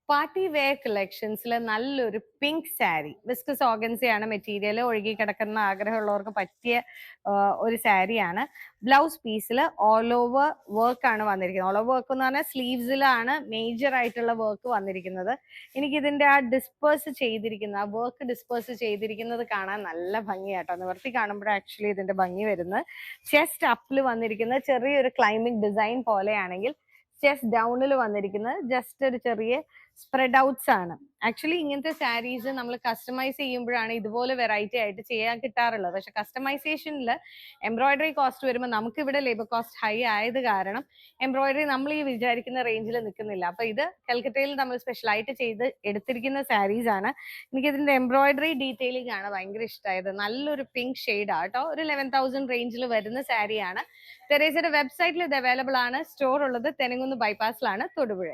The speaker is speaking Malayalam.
പാർട്ടി വെയർ കളക്ഷൻസിൽ നല്ലൊരു പിങ്ക് സാരി, വിസ്കസ് ഓർഗൻസയാണ് മെറ്റീരിയൽ, ഒഴുകി കിടക്കുന്ന ആഗ്രഹമുള്ളവർക്ക് പറ്റിയ ഒരു സാരിയാണ്. ബ്ലൗസ് പീസിൽ ഓൾ ഓവർ വർക്ക് ആണ് വന്നിരിക്കുന്നത്. ഓൾ ഓവർ വർക്ക് എന്ന് പറഞ്ഞാൽ സ്ലീവ്സിലാണ് മേജർ ആയിട്ടുള്ള വർക്ക് വന്നിരിക്കുന്നത്. എനിക്ക് ഇതിന്റെ ആ ഡിസ്പേഴ്സ് ചെയ്തിരിക്കുന്ന ആ വർക്ക് ഡിസ്പേഴ്സ് ചെയ്തിരിക്കുന്നത് കാണാൻ നല്ല ഭംഗിയാട്ടോ. നിവർത്തി കാണുമ്പോൾ ആക്ച്വലി ഇതിന്റെ ഭംഗി വരുന്നത് ചെസ്റ്റ് അപ്പിൽ വന്നിരിക്കുന്ന ചെറിയൊരു ക്ലൈംബിംഗ് ഡിസൈൻ പോലെയാണെങ്കിൽ ചെസ്റ്റ് ഡൗണിൽ വന്നിരിക്കുന്നത് ജസ്റ്റ് ഒരു ചെറിയ സ്പ്രെഡ് ഔട്ട്സ് ആണ്. ആക്ച്വലി ഇങ്ങനത്തെ സാരീസ് നമ്മൾ കസ്റ്റമൈസ് ചെയ്യുമ്പോഴാണ് ഇതുപോലെ വെറൈറ്റി ആയിട്ട് ചെയ്യാൻ കിട്ടാറുള്ളത്. പക്ഷെ കസ്റ്റമൈസേഷനിൽ എംബ്രോയിഡറി കോസ്റ്റ് വരുമ്പോൾ നമുക്ക് ഇവിടെ ലേബർ കോസ്റ്റ് ഹൈ ആയത് കാരണം എംബ്രോയിഡറി നമ്മൾ ഈ വിചാരിക്കുന്ന റേഞ്ചിൽ നിൽക്കുന്നില്ല. അപ്പൊ ഇത് കൽക്കട്ടയിൽ നമ്മൾ സ്പെഷ്യലായിട്ട് ചെയ്ത് എടുത്തിരിക്കുന്ന സാരീസ് ആണ്. എനിക്ക് ഇതിന്റെ എംബ്രോയിഡറി ഡീറ്റെയിലിംഗ് ആണ് ഭയങ്കര ഇഷ്ടമായത്. നല്ലൊരു പിങ്ക് ഷെയ്ഡ് ആട്ടോ. ഒരു 11,000 റേഞ്ചിൽ വരുന്ന സാരിയാണ്. തെരേസയുടെ വെബ്സൈറ്റിൽ ഇത് അവൈലബിൾ ആണ്. സ്റ്റോർ ഉള്ളത് തെനങ്കുന്ന് ബൈപ്പാസിലാണ്, തൊടുപുഴ.